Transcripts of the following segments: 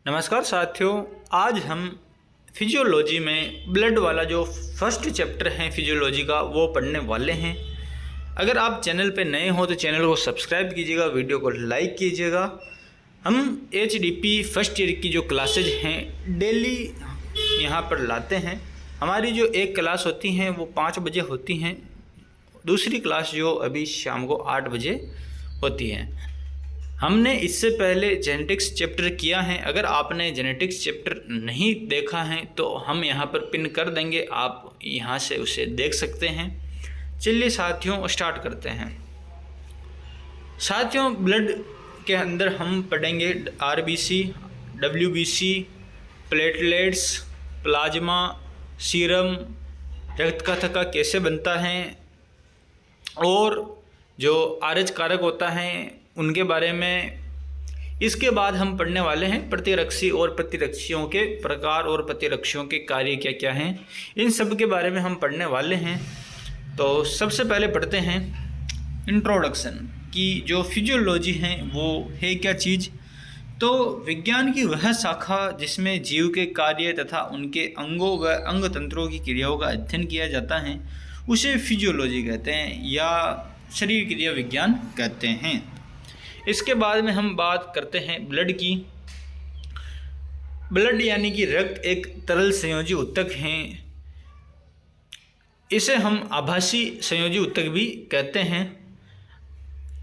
नमस्कार साथियों, आज हम फिजियोलॉजी में ब्लड वाला जो फर्स्ट चैप्टर है फिजियोलॉजी का वो पढ़ने वाले हैं। अगर आप चैनल पे नए हो तो चैनल को सब्सक्राइब कीजिएगा, वीडियो को लाइक कीजिएगा। हम एचडीपी फर्स्ट ईयर की जो क्लासेज हैं डेली यहाँ पर लाते हैं। हमारी जो एक क्लास होती हैं वो 5 बजे होती हैं, दूसरी क्लास जो अभी शाम को 8 बजे होती है। हमने इससे पहले जेनेटिक्स चैप्टर किया है। अगर आपने जेनेटिक्स चैप्टर नहीं देखा है तो हम यहाँ पर पिन कर देंगे, आप यहाँ से उसे देख सकते हैं। चलिए साथियों स्टार्ट करते हैं। साथियों, ब्लड के अंदर हम पढ़ेंगे RBC, WBC, platelets, plasma, serum, रक्त का थक्का कैसे बनता है और जो आरएच कारक होता है उनके बारे में। इसके बाद हम पढ़ने वाले हैं प्रतिरक्षी और प्रतिरक्षियों के प्रकार और प्रतिरक्षियों के कार्य क्या क्या हैं, इन सब के बारे में हम पढ़ने वाले हैं। तो सबसे पहले पढ़ते हैं इंट्रोडक्शन की जो फिजियोलॉजी है वो है क्या चीज़। तो विज्ञान की वह शाखा जिसमें जीव के कार्य तथा उनके अंगों व अंग तंत्रों की क्रियाओं का अध्ययन किया जाता है उसे फिजियोलॉजी कहते हैं या शरीर क्रिया विज्ञान कहते हैं। इसके बाद में हम बात करते हैं ब्लड की। ब्लड यानी कि रक्त एक तरल संयोजी ऊतक है। इसे हम आभासी संयोजी ऊतक भी कहते हैं।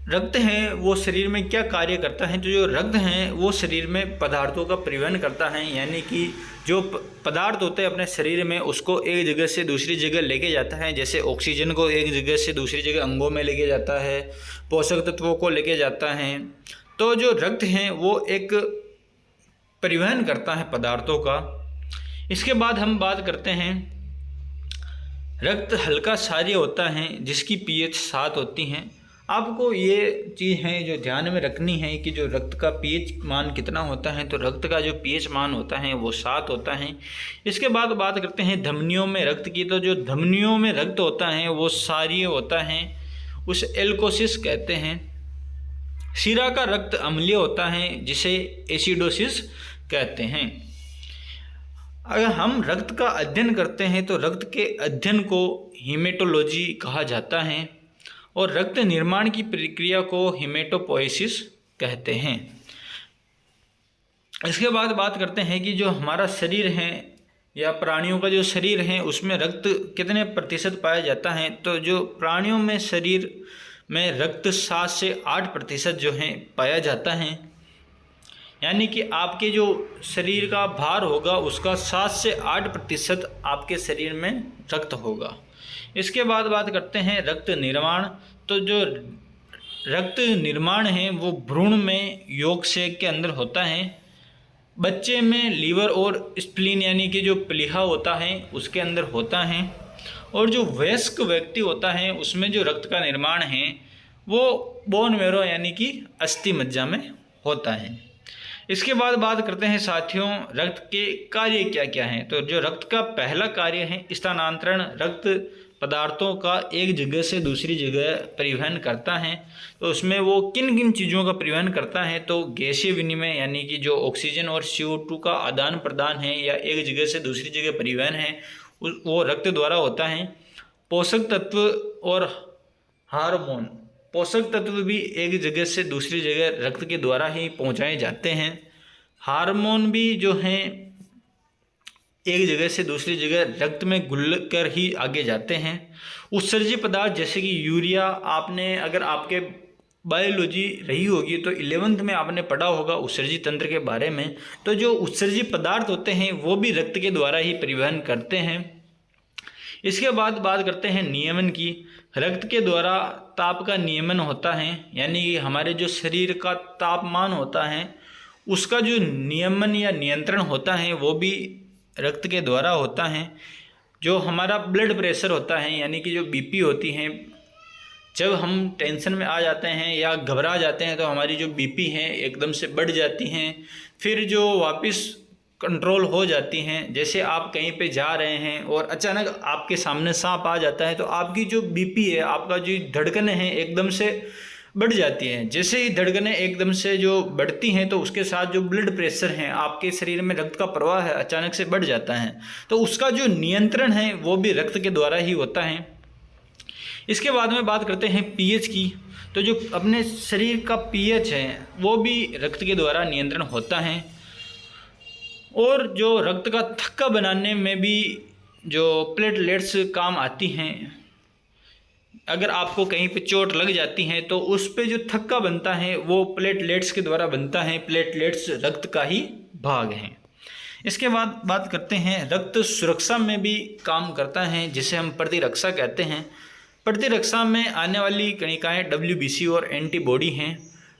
रक्त है वो शरीर में क्या कार्य करता है, तो जो रक्त है वो शरीर में पदार्थों का परिवहन करता है, यानी कि जो पदार्थ होते हैं अपने शरीर में उसको एक जगह से दूसरी जगह लेके जाता है। जैसे ऑक्सीजन को एक जगह से दूसरी जगह अंगों में लेके जाता है, पोषक तत्वों को लेके जाता है। तो जो रक्त है वो एक परिवहन करता है पदार्थों का। इसके बाद हम बात करते हैं रक्त हल्का क्षारीय होता है जिसकी पीएच 7 होती हैं। आपको ये चीज़ है जो ध्यान में रखनी है कि जो रक्त का पीएच मान कितना होता है, तो रक्त का जो पीएच मान होता है वो 7 होता है। इसके बाद बात करते हैं धमनियों में रक्त की। तो जो धमनियों में रक्त होता है वो क्षारीय होता है, उसे एल्कोसिस कहते हैं। शिरा का रक्त अम्लीय होता है जिसे एसिडोसिस कहते हैं। अगर हम रक्त का अध्ययन करते हैं तो रक्त के अध्ययन को हीमेटोलॉजी कहा जाता है और रक्त निर्माण की प्रक्रिया को हीमेटोपोएसिस कहते हैं। इसके बाद बात करते हैं कि जो हमारा शरीर है या प्राणियों का जो शरीर है उसमें रक्त कितने प्रतिशत पाया जाता है। तो जो प्राणियों में शरीर में रक्त 7 से 8% जो है पाया जाता है, यानी कि आपके जो शरीर का भार होगा उसका 7 से 8% आपके शरीर में रक्त होगा। इसके बाद बात करते हैं रक्त निर्माण। तो जो रक्त निर्माण है वो भ्रूण में योगसेक के अंदर होता है। बच्चे में लीवर और स्प्लीन यानी कि जो प्लीहा होता है उसके अंदर होता है। और जो वयस्क व्यक्ति होता है उसमें जो रक्त का निर्माण है वो बोन मैरो यानी कि अस्थि मज्जा में होता है। इसके बाद बात करते हैं साथियों रक्त के कार्य क्या क्या हैं। तो जो रक्त का पहला कार्य है स्थानांतरण। रक्त पदार्थों का एक जगह से दूसरी जगह परिवहन करता है। तो उसमें वो किन किन चीज़ों का परिवहन करता है, तो गैसीय विनिमय यानी कि जो ऑक्सीजन और CO2 का आदान प्रदान है या एक जगह से दूसरी जगह परिवहन है वो रक्त द्वारा होता है। पोषक तत्व और हार्मोन, पोषक तत्व भी एक जगह से दूसरी जगह रक्त के द्वारा ही पहुंचाए जाते हैं। हार्मोन भी जो हैं एक जगह से दूसरी जगह रक्त में घुल कर ही आगे जाते हैं। उत्सर्जी पदार्थ जैसे कि यूरिया, आपने अगर आपके बायोलॉजी रही होगी तो 11th में आपने पढ़ा होगा उत्सर्जी तंत्र के बारे में। तो जो उत्सर्जी पदार्थ होते हैं वो भी रक्त के द्वारा ही परिवहन करते हैं। इसके बाद बात करते हैं नियमन की। रक्त के द्वारा ताप का नियमन होता है, यानी कि हमारे जो शरीर का तापमान होता है उसका जो नियमन या नियंत्रण होता है वो भी रक्त के द्वारा होता है। जो हमारा ब्लड प्रेशर होता है यानी कि जो बीपी होती है, जब हम टेंशन में आ जाते हैं या घबरा जाते हैं तो हमारी जो बीपी है एकदम से बढ़ जाती हैं, फिर जो वापस कंट्रोल हो जाती हैं। जैसे आप कहीं पे जा रहे हैं और अचानक आपके सामने सांप आ जाता है तो आपकी जो बीपी है, आपका जो धड़कन है एकदम से बढ़ जाती हैं। जैसे ही धड़कनें एकदम से जो बढ़ती हैं तो उसके साथ जो ब्लड प्रेशर है, आपके शरीर में रक्त का प्रवाह है, अचानक से बढ़ जाता है। तो उसका जो नियंत्रण है वो भी रक्त के द्वारा ही होता है। इसके बाद में बात करते हैं पीएच की। तो जो अपने शरीर का पीएच है वो भी रक्त के द्वारा नियंत्रण होता है। और जो रक्त का थक्का बनाने में भी जो प्लेटलेट्स काम आती हैं। अगर आपको कहीं पे चोट लग जाती है तो उस पे जो थक्का बनता है वो प्लेटलेट्स के द्वारा बनता है। प्लेटलेट्स रक्त का ही भाग हैं। इसके बाद बात करते हैं रक्त सुरक्षा में भी काम करता है, जिसे हम प्रतिरक्षा कहते हैं। प्रतिरक्षा में आने वाली कणिकाएं WBC और एंटीबॉडी हैं।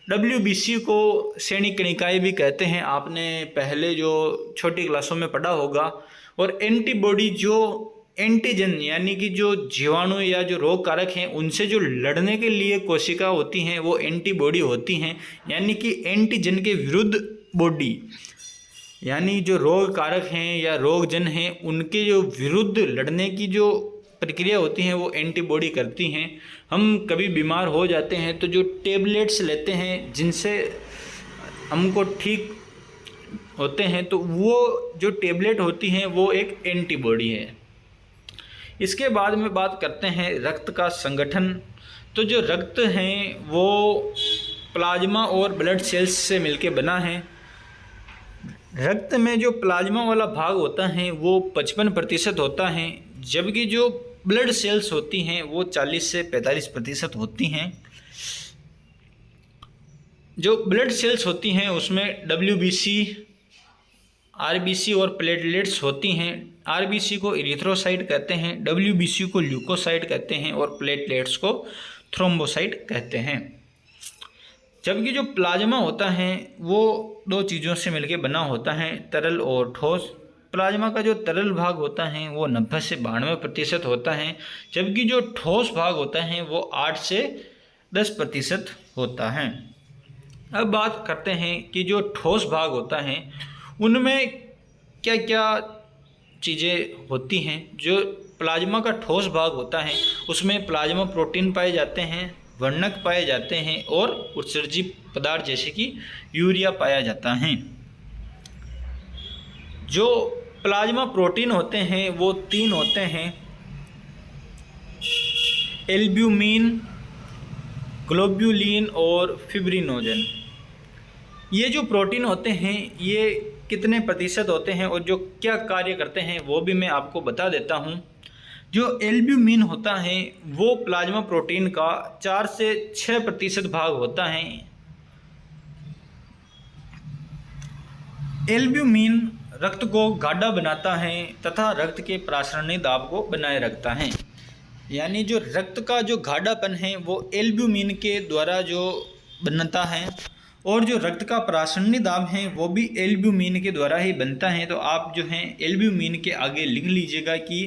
WBC को सैनिक कणिकाएं भी कहते हैं, आपने पहले जो छोटी क्लासों में पढ़ा होगा। और एंटीबॉडी जो एंटीजन यानी कि जो जीवाणु या जो रोग कारक हैं उनसे जो लड़ने के लिए कोशिका होती हैं वो एंटीबॉडी होती हैं। यानी कि एंटीजन के विरुद्ध बॉडी, यानी जो रोग कारक हैं या रोगजन हैं उनके जो विरुद्ध लड़ने की जो प्रक्रिया होती हैं वो एंटीबॉडी करती हैं। हम कभी बीमार हो जाते हैं तो जो टेबलेट्स लेते हैं जिनसे हमको ठीक होते हैं तो वो जो टेबलेट होती हैं वो एक एंटीबॉडी है। इसके बाद में बात करते हैं रक्त का संगठन। तो जो रक्त है वो प्लाज्मा और ब्लड सेल्स से मिलके बना है। रक्त में जो प्लाज्मा वाला भाग होता है वो 55% होता है, जबकि जो ब्लड सेल्स होती हैं वो 40 से 45% होती हैं। जो ब्लड सेल्स होती हैं उसमें WBC, RBC और प्लेटलेट्स होती हैं। RBC को इरिथ्रोसाइट कहते हैं, WBC को ल्यूकोसाइट कहते हैं और प्लेटलेट्स को थ्रोम्बोसाइट कहते हैं। जबकि जो प्लाज्मा होता है वो दो चीज़ों से मिलकर बना होता है, तरल और ठोस। प्लाज्मा का जो तरल भाग होता है वो 90 से 92% होता है, जबकि जो ठोस भाग होता है वो 8 से 10% होता है। अब बात करते हैं कि जो ठोस भाग होता है उनमें क्या क्या चीज़ें होती हैं। जो प्लाज्मा का ठोस भाग होता है उसमें प्लाज्मा प्रोटीन पाए जाते हैं, वर्णक पाए जाते हैं और उत्सर्जी पदार्थ जैसे कि यूरिया पाया जाता है। जो प्लाज्मा प्रोटीन होते हैं वो 3 होते हैं, एल्ब्यूमिन, ग्लोब्यूलिन और फिब्रिनोजन। ये जो प्रोटीन होते हैं ये कितने प्रतिशत होते हैं और जो क्या कार्य करते हैं वो भी मैं आपको बता देता हूँ। जो एल्ब्यूमिन होता है वो प्लाज्मा प्रोटीन का 4 से 6% भाग होता है। एल्ब्यूमिन रक्त को गाढ़ा बनाता है तथा रक्त के प्रासरणी दाब को बनाए रखता है। यानी जो रक्त का जो गाढ़ापन है वो एल्ब्यूमिन के द्वारा जो बनता है और जो रक्त का प्रासरणी दाब है वो भी एल्ब्यूमिन के द्वारा ही बनता है। तो आप जो हैं एल्ब्यूमिन के आगे लिख लीजिएगा कि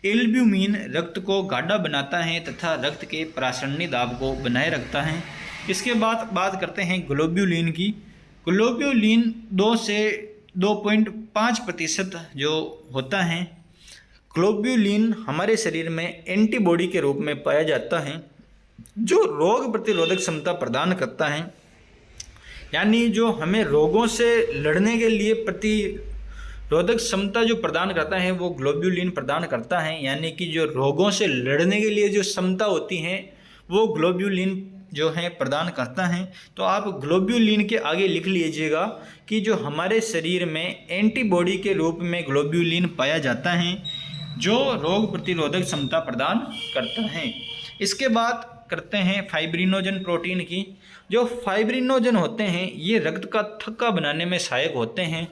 एल्ब्यूमिन रक्त को गाढ़ा बनाता है तथा रक्त के प्रासरणी दाब को बनाए रखता है। इसके बाद बात करते हैं ग्लोब्यूलिन की। ग्लोब्यूलिन 2 से 2.5% जो होता है। ग्लोब्यूलिन हमारे शरीर में एंटीबॉडी के रूप में पाया जाता है जो रोग प्रतिरोधक क्षमता प्रदान करता है। यानी जो हमें रोगों से लड़ने के लिए प्रतिरोधक क्षमता जो प्रदान करता है वो ग्लोब्यूलिन प्रदान करता है। यानी कि जो रोगों से लड़ने के लिए जो क्षमता होती है वो ग्लोब्यूलिन जो है प्रदान करता है। तो आप ग्लोब्यूलिन के आगे लिख लीजिएगा कि जो हमारे शरीर में एंटीबॉडी के रूप में ग्लोब्यूलिन पाया जाता है जो रोग प्रतिरोधक क्षमता प्रदान करता है। इसके बाद करते हैं फाइब्रिनोजन प्रोटीन की। जो फाइब्रिनोजन होते हैं ये रक्त का थक्का बनाने में सहायक होते हैं।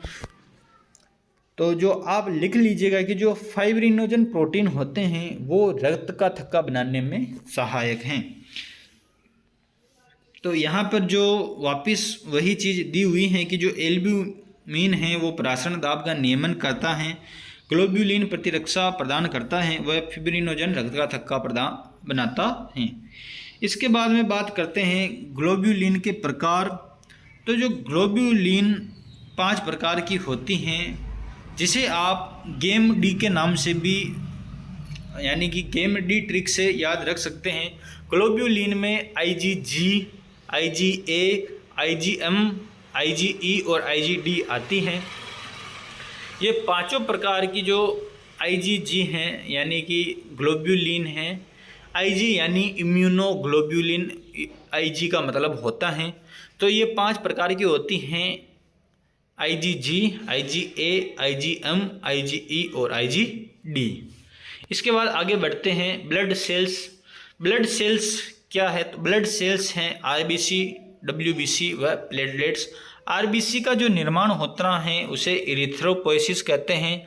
तो जो आप लिख लीजिएगा कि जो फाइब्रिनोजन प्रोटीन होते हैं वो रक्त का थक्का बनाने में सहायक हैं। तो यहाँ पर जो वापस वही चीज़ दी हुई है कि जो एल्ब्यूमिन है वो प्रासरण दाब का नियमन करता है, ग्लोब्यूलिन प्रतिरक्षा प्रदान करता है, वह फिब्रिनोजन रक्त का थक्का प्रदान बनाता है। इसके बाद में बात करते हैं ग्लोब्यूलिन के प्रकार। तो जो ग्लोब्यूलिन 5 प्रकार की होती हैं जिसे आप गेम डी के नाम से भी यानी कि गेम डी ट्रिक से याद रख सकते हैं। ग्लोब्यूलिन में IgG, IgA, IgM, IgE और IgD आती हैं। ये पांचों प्रकार की जो IgG हैं यानी कि ग्लोब्यूलिन हैं, IG यानी इम्यूनोग्लोब्यूलिन, IG का मतलब होता है, तो ये 5 प्रकार की होती हैं, IgG, IgA, IgM, IgE और IgD। इसके बाद आगे बढ़ते हैं ब्लड सेल्स। ब्लड सेल्स क्या है? तो ब्लड सेल्स हैं RBC, WBC व प्लेटलेट्स। RBC का जो निर्माण होता है उसे इरिथ्रोपोइसिस कहते हैं,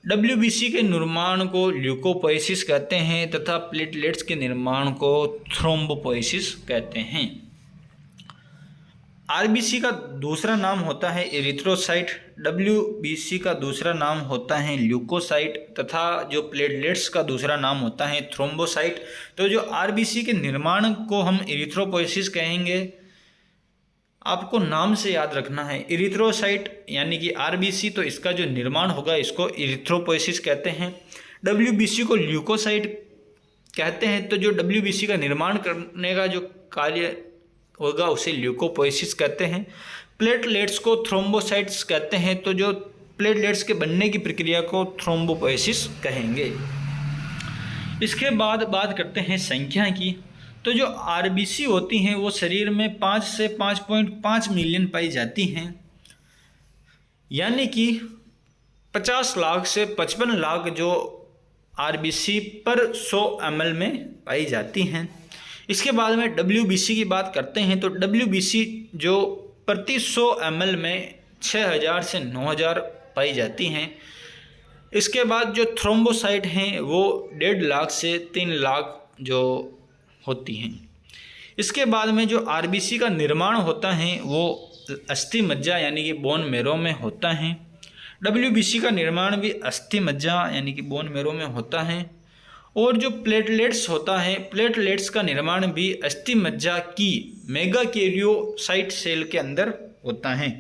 WBC के निर्माण को ल्यूकोपोइसिस कहते हैं तथा प्लेटलेट्स के निर्माण को थ्रोम्बोपोइसिस कहते हैं। RBC का दूसरा नाम होता है इरिथ्रोसाइट, WBC का दूसरा नाम होता है ल्यूकोसाइट तथा जो प्लेटलेट्स का दूसरा नाम होता है थ्रोम्बोसाइट। तो जो RBC के निर्माण को हम इरिथ्रोपोइसिस कहेंगे, आपको नाम से याद रखना है इरिथ्रोसाइट यानी कि RBC, तो इसका जो निर्माण होगा इसको इरिथ्रोपोइसिस कहते हैं। WBC को ल्यूकोसाइट कहते हैं, तो जो WBC का निर्माण करने का जो कार्य होगा उसे ल्यूकोपोइसिस कहते हैं। प्लेटलेट्स को थ्रोम्बोसाइट्स कहते हैं, तो जो प्लेटलेट्स के बनने की प्रक्रिया को थ्रोम्बोपोइसिस कहेंगे। इसके बाद बात करते हैं संख्या की। तो जो RBC होती हैं वो शरीर में 5 से 5.5 मिलियन पाई जाती हैं, यानी कि 50 लाख से 55 लाख जो RBC पर 100 ml में पाई जाती हैं। इसके बाद में WBC की बात करते हैं, तो WBC जो प्रति 100 ml में 6000 से 9000 पाई जाती हैं। इसके बाद जो थ्रोम्बोसाइट हैं वो 1.5 लाख से 3 लाख जो होती हैं। इसके बाद में जो RBC का निर्माण होता है वो अस्थि मज्जा यानी कि बोन मैरो में होता है। WBC का निर्माण भी अस्थि मज्जा यानी कि बोन मैरो में होता है। और जो प्लेटलेट्स होता है, प्लेटलेट्स का निर्माण भी अस्थि मज्जा की मेगाकैरियोसाइट सेल के अंदर होता है।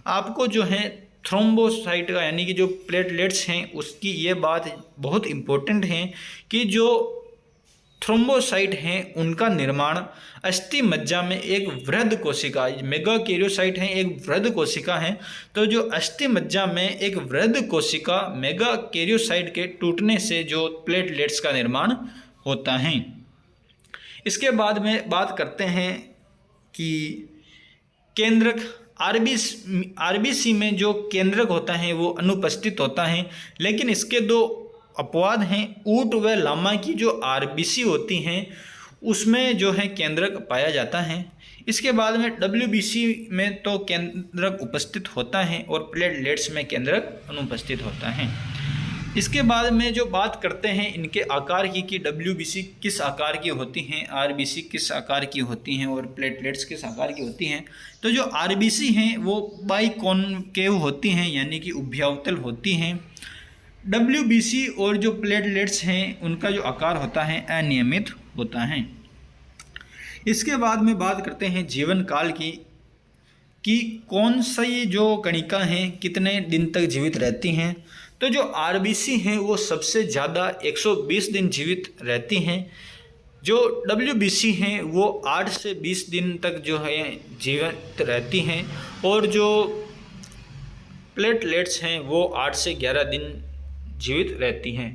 आपको जो है थ्रोम्बोसाइट का यानी कि जो प्लेटलेट्स हैं उसकी ये बात बहुत इम्पोर्टेंट है कि जो थ्रोम्बोसाइट हैं उनका निर्माण अस्थि मज्जा में एक वृहद कोशिका, मेगाकैरियोसाइट है एक वृहद कोशिका है, तो जो अस्थि मज्जा में एक वृहद कोशिका मेगाकैरियोसाइट के टूटने से जो प्लेटलेट्स का निर्माण होता है। इसके बाद में बात करते हैं कि केंद्रक। RBC में जो केंद्रक होता है वो अनुपस्थित होता है, लेकिन इसके दो अपवाद हैं। ऊंट व लामा की जो RBC होती हैं उसमें जो है केंद्रक पाया जाता है। इसके बाद में WBC में तो केंद्रक उपस्थित होता है और प्लेटलेट्स में केंद्रक अनुपस्थित होता है। इसके बाद में जो बात करते हैं इनके आकार की कि WBC किस आकार की होती हैं, RBC किस आकार की होती हैं और प्लेटलेट्स किस आकार की होती हैं। तो जो RBC हैं वो बाइकॉनकेव होती हैं यानी कि उभयावतल होती हैं। WBC और जो प्लेटलेट्स हैं उनका जो आकार होता है अनियमित होता है। इसके बाद में बात करते हैं जीवन काल की कि कौन सा ये जो कणिका हैं कितने दिन तक जीवित रहती हैं। तो जो RBC हैं वो सबसे ज़्यादा 120 दिन जीवित रहती हैं। जो WBC हैं वो 8 से 20 दिन तक जो है जीवित रहती हैं और जो प्लेटलेट्स हैं वो 8 से 11 दिन जीवित रहती हैं।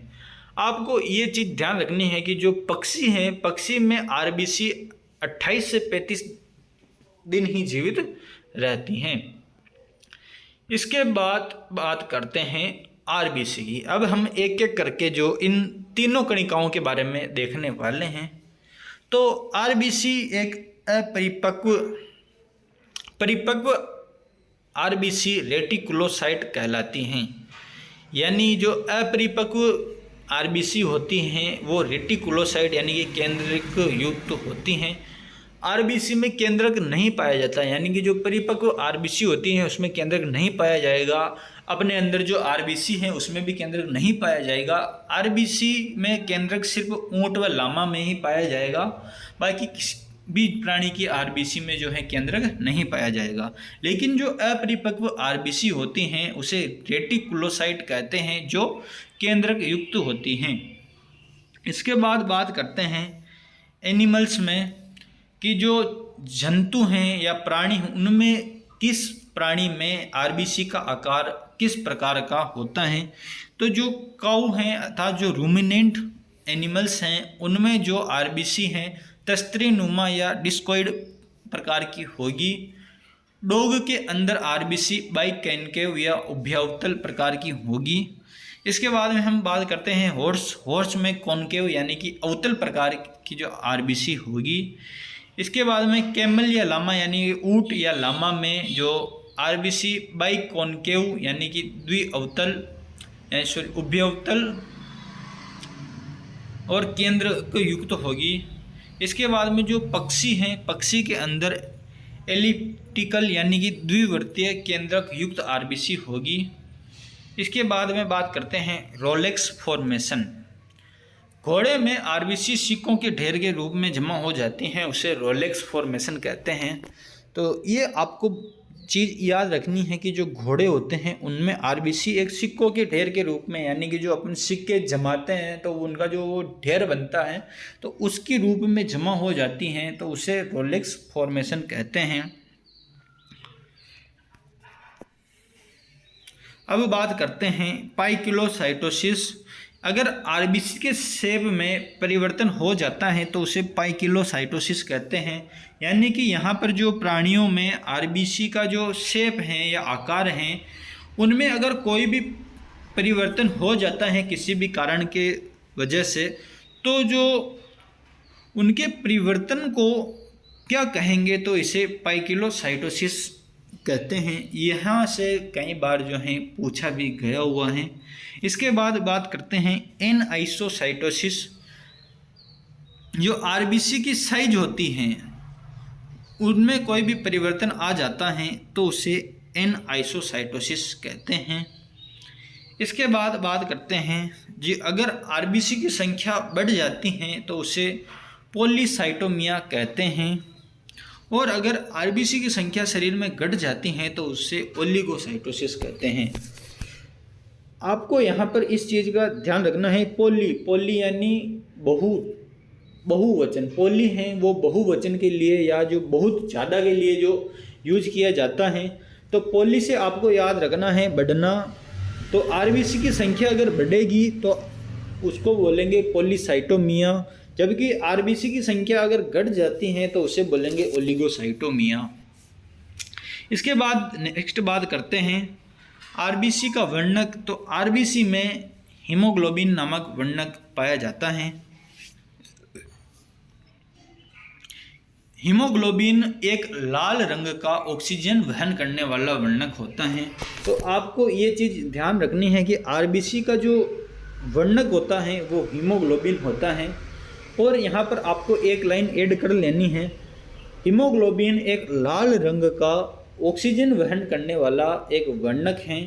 आपको ये चीज़ ध्यान रखनी है कि जो पक्षी हैं, पक्षी में RBC 28 से 35 दिन ही जीवित रहती हैं। इसके बाद बात करते हैं RBC की। अब हम एक एक करके जो इन तीनों कणिकाओं के बारे में देखने वाले हैं। तो RBC एक परिपक्व RBC रेटिकुलोसाइट कहलाती हैं, यानी जो अपरिपक्व RBC होती हैं वो रेटिकुलोसाइट यानी कि केंद्रक युक्त होती हैं। RBC में केंद्रक नहीं पाया जाता, यानी कि जो परिपक्व RBC होती हैं उसमें केंद्रक नहीं पाया जाएगा। अपने अंदर जो RBC है उसमें भी केंद्रक नहीं पाया जाएगा। RBC में केंद्रक सिर्फ ऊंट व लामा में ही पाया जाएगा, बाकी किसी भी प्राणी की RBC में जो है केंद्रक नहीं पाया जाएगा। लेकिन जो अपरिपक्व RBC होती हैं उसे रेटिकुलोसाइट कहते हैं जो केंद्रक युक्त होती हैं। इसके बाद बात करते हैं एनिमल्स में कि जो जंतु हैं या प्राणी हैं उनमें किस प्राणी में आरबीसी का आकार किस प्रकार का होता है। तो जो काऊ हैं अर्थात जो रूमिनेंट एनिमल्स हैं उनमें जो आरबीसी हैं तस्त्रीनुमा या डिस्कॉइड प्रकार की होगी। डॉग के अंदर आरबीसी बाइकैनकेव या उभयावतल प्रकार की होगी। इसके बाद में हम बात करते हैं हॉर्स में कॉनकेव यानी कि अवतल प्रकार की जो आरबीसी होगी। इसके बाद में कैमल या लामा यानी ऊंट या लामा में जो आरबीसी बाइकॉनकेव यानी कि द्विअवतल यानी सॉरी उभयावतल और केंद्र को युक्त होगी। इसके बाद में जो पक्षी हैं पक्षी के अंदर एलिप्टिकल यानी कि द्विवर्तीय केंद्रक युक्त आरबीसी होगी। इसके बाद में बात करते हैं रोलेक्स फॉर्मेशन। घोड़े में आरबीसी सिक्कों के ढेर के रूप में जमा हो जाती हैं, उसे रोलेक्स फॉर्मेशन कहते हैं। तो ये आपको चीज़ याद रखनी है कि जो घोड़े होते हैं उनमें आरबीसी एक सिक्कों के ढेर के रूप में यानी कि जो अपन सिक्के जमाते हैं तो उनका जो वो ढेर बनता है तो उसके रूप में जमा हो जाती हैं, तो उसे रोलेक्स फॉर्मेशन कहते हैं। अब बात करते हैं पाइकिलोसाइटोसिस। अगर आरबीसी के शेप में परिवर्तन हो जाता है तो उसे पाइकिलोसाइटोसिस कहते हैं। यानी कि यहाँ पर जो प्राणियों में आरबीसी का जो शेप है या आकार हैं उनमें अगर कोई भी परिवर्तन हो जाता है किसी भी कारण के वजह से, तो जो उनके परिवर्तन को क्या कहेंगे, तो इसे पाइकिलोसाइटोसिस कहते हैं। यहाँ से कई बार जो है पूछा भी गया हुआ है। इसके बाद बात करते हैं एनआइसोसाइटोसिस। जो आरबीसी की साइज होती हैं उनमें कोई भी परिवर्तन आ जाता है तो उसे एनआइसोसाइटोसिस कहते हैं। इसके बाद बात करते हैं जी अगर आरबीसी की संख्या बढ़ जाती है तो उसे पॉलीसाइटोमिया कहते हैं, और अगर आरबीसी की संख्या शरीर में घट जाती है तो उससे ओलिगोसाइटोसिस कहते हैं। आपको यहाँ पर इस चीज़ का ध्यान रखना है, पोली यानी बहुवचन। पोली हैं वो बहुवचन के लिए या जो बहुत ज़्यादा के लिए जो यूज किया जाता है। तो पोली से आपको याद रखना है बढ़ना। तो आरबीसी की संख्या अगर बढ़ेगी तो उसको बोलेंगे पॉलीसाइटोमिया, जबकि आरबीसी की संख्या अगर घट जाती है तो उसे बोलेंगे ओलिगोसाइटोमिया। इसके बाद नेक्स्ट बात करते हैं आरबीसी का वर्णक। तो आरबीसी में हीमोग्लोबिन नामक वर्णक पाया जाता है। हीमोग्लोबिन एक लाल रंग का ऑक्सीजन वहन करने वाला वर्णक होता है। तो आपको ये चीज़ ध्यान रखनी है कि आरबीसी का जो वर्णक होता है वो हीमोग्लोबिन होता है। और यहाँ पर आपको एक लाइन ऐड कर लेनी है, हीमोग्लोबिन एक लाल रंग का ऑक्सीजन वहन करने वाला एक वर्णक है।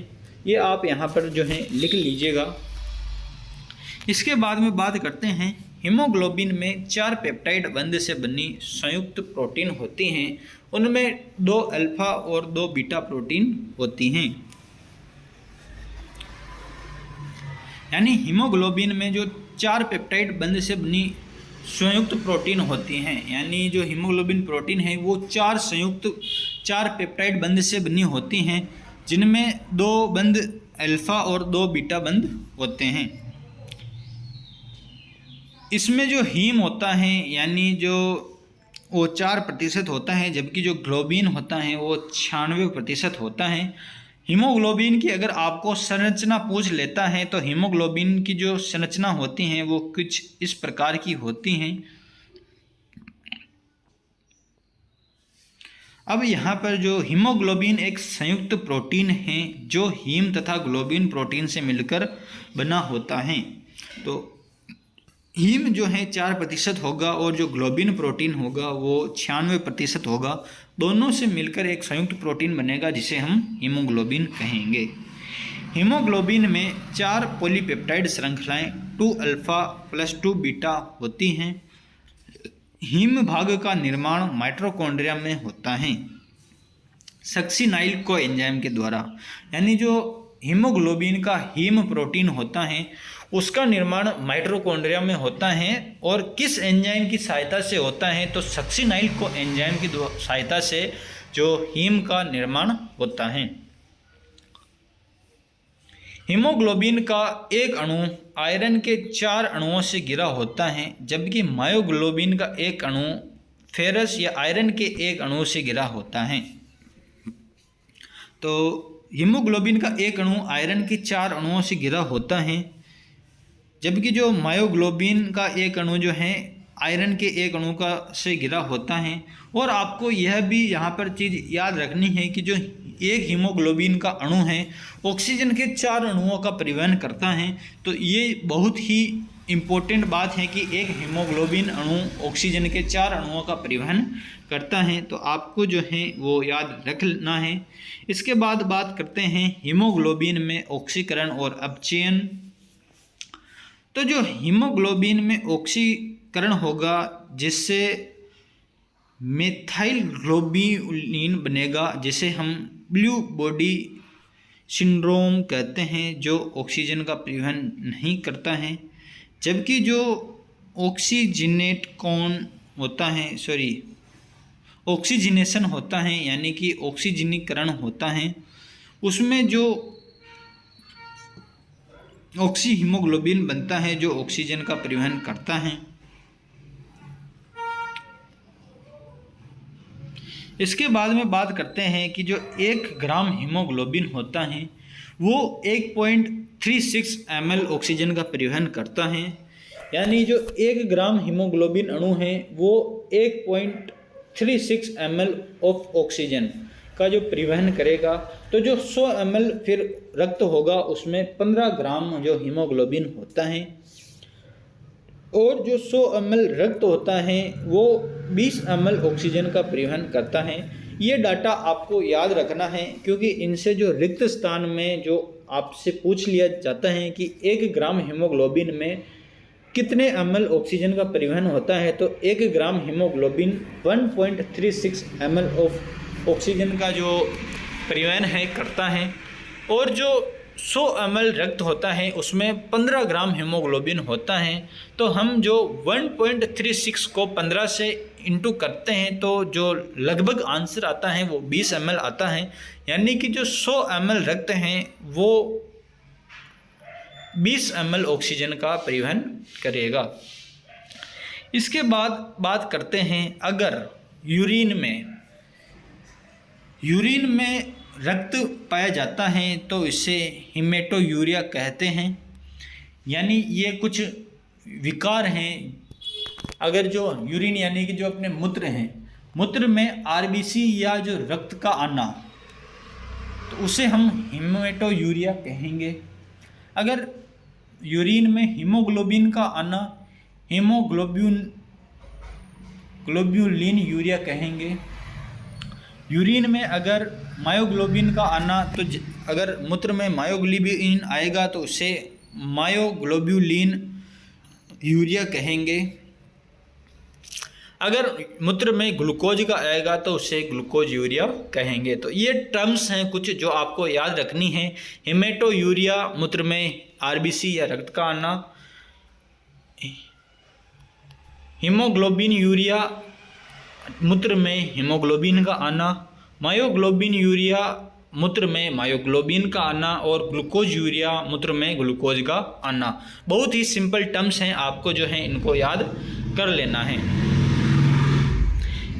ये आप यहाँ पर जो है लिख लीजिएगा। इसके बाद में बात करते हैं हीमोग्लोबिन में 4 पेप्टाइड बंध से बनी संयुक्त प्रोटीन होती हैं। उनमें 2 अल्फा और 2 बीटा प्रोटीन होती हैं। यानी हीमोग्लोबिन में जो 4 पेप्टाइड बंध से बनी संयुक्त प्रोटीन होती हैं, यानी जो हीमोग्लोबिन प्रोटीन है वो 4 पेप्टाइड बंध से बनी होती हैं, जिनमें 2 बंध अल्फा और 2 बीटा बंध होते हैं। इसमें जो हीम होता है यानी जो वो 4% होता है, जबकि जो ग्लोबिन होता है वो 96% होता है। हीमोग्लोबिन की अगर आपको संरचना पूछ लेता है तो हीमोग्लोबिन की जो संरचना होती हैं वो कुछ इस प्रकार की होती हैं। अब यहाँ पर जो हीमोग्लोबिन एक संयुक्त प्रोटीन है जो हीम तथा ग्लोबिन प्रोटीन से मिलकर बना होता है। तो हीम जो है 4% होगा और जो ग्लोबिन प्रोटीन होगा वो 96% होगा। दोनों से मिलकर एक संयुक्त प्रोटीन बनेगा जिसे हम हीमोग्लोबिन कहेंगे। हीमोग्लोबिन में 4 पॉलीपेप्टाइड श्रृंखलाएं 2 अल्फा प्लस 2 बीटा होती हैं। हीम भाग का निर्माण माइटोकॉन्ड्रिया में होता है सक्सिनाइल कोएंजाइम के द्वारा। यानी जो हीमोग्लोबिन का हीम प्रोटीन होता है उसका निर्माण माइटोकॉन्ड्रिया में होता है। और किस एंजाइम की सहायता से होता है, तो सक्सिनाइल को एंजाइम की सहायता से जो हीम का निर्माण होता है। हीमोग्लोबिन का एक अणु आयरन के 4 अणुओं से घिरा होता है, जबकि मायोग्लोबिन का एक अणु फेरस या आयरन के एक अणु से घिरा होता है। तो हीमोग्लोबिन का एक अणु आयरन के 4 अणुओं से घिरा होता है, जबकि जो मायोग्लोबिन का एक अणु जो है आयरन के एक अणु का से घिरा होता है। और आपको यह भी यहाँ पर चीज़ याद रखनी है कि जो एक हीमोग्लोबिन का अणु है ऑक्सीजन के 4 अणुओं का परिवहन करता है। तो ये बहुत ही इम्पोर्टेंट बात है कि एक हीमोग्लोबिन अणु ऑक्सीजन के 4 अणुओं का परिवहन करता है, तो आपको जो है वो याद रखना है। इसके बाद बात करते हैं हीमोग्लोबिन में ऑक्सीकरण और अपचयन। तो जो हीमोग्लोबिन में ऑक्सीकरण होगा जिससे मेथाइल ग्लोबिन बनेगा, जिसे हम ब्लू बॉडी सिंड्रोम कहते हैं, जो ऑक्सीजन का परिवहन नहीं करता है। जबकि जो ऑक्सीजनेट कौन होता है, ऑक्सीजनेशन होता है यानी कि ऑक्सीजनीकरण होता है, उसमें जो ऑक्सी हीमोग्लोबिन बनता है जो ऑक्सीजन का परिवहन करता है। इसके बाद में बात करते हैं कि जो 1 ग्राम हीमोग्लोबिन होता है वो 1.36 ml ऑक्सीजन का परिवहन करता है। यानी जो 1 ग्राम हीमोग्लोबिन अणु है वो 1.36 ml ऑफ ऑक्सीजन का जो परिवहन करेगा। तो जो 100 ml फिर रक्त होगा उसमें 15 ग्राम जो हीमोग्लोबिन होता है, और जो 100 ml रक्त होता है वो 20 ml ऑक्सीजन का परिवहन करता है। ये डाटा आपको याद रखना है, क्योंकि इनसे जो रिक्त स्थान में जो आपसे पूछ लिया जाता है कि 1 ग्राम हीमोग्लोबिन में कितने ml ऑक्सीजन का परिवहन होता है, तो 1 ग्राम हीमोग्लोबिन 1.36 ml ऑफ ऑक्सीजन का जो परिवहन है करता है। और जो 100 ml रक्त होता है उसमें 15 ग्राम हीमोग्लोबिन होता है। तो हम जो 1.36 को 15 से इंटू करते हैं तो जो लगभग आंसर आता है वो 20 ml आता है। यानी कि जो 100 ml रक्त हैं वो 20 ml ऑक्सीजन का परिवहन करेगा। इसके बाद बात करते हैं अगर यूरिन में रक्त पाया जाता है तो इसे हीमेटोयूरिया कहते हैं। यानी ये कुछ विकार हैं। अगर जो यूरिन यानी कि जो अपने मूत्र हैं, मूत्र में आरबीसी या जो रक्त का आना, तो उसे हम हीमेटोयूरिया कहेंगे। अगर यूरिन में हीमोग्लोबिन का आना, ग्लोब्यूलिन यूरिया कहेंगे। यूरिन में अगर मायोग्लोबिन का आना, तो अगर मूत्र में मायोग्लोबिन आएगा तो उसे मायोग्लोब्यूलिन यूरिया कहेंगे। अगर मूत्र में ग्लूकोज का आएगा तो उसे ग्लूकोज यूरिया कहेंगे। तो ये टर्म्स हैं कुछ जो आपको याद रखनी है। हीमेटोयूरिया मूत्र में आरबीसी या रक्त का आना, हीमोग्लोबिन यूरिया मूत्र में हीमोग्लोबिन का आना, मायोग्लोबिन यूरिया मूत्र में मायोग्लोबिन का आना, और ग्लूकोज यूरिया मूत्र में ग्लूकोज का आना। बहुत ही सिंपल टर्म्स हैं, आपको जो है इनको याद कर लेना है।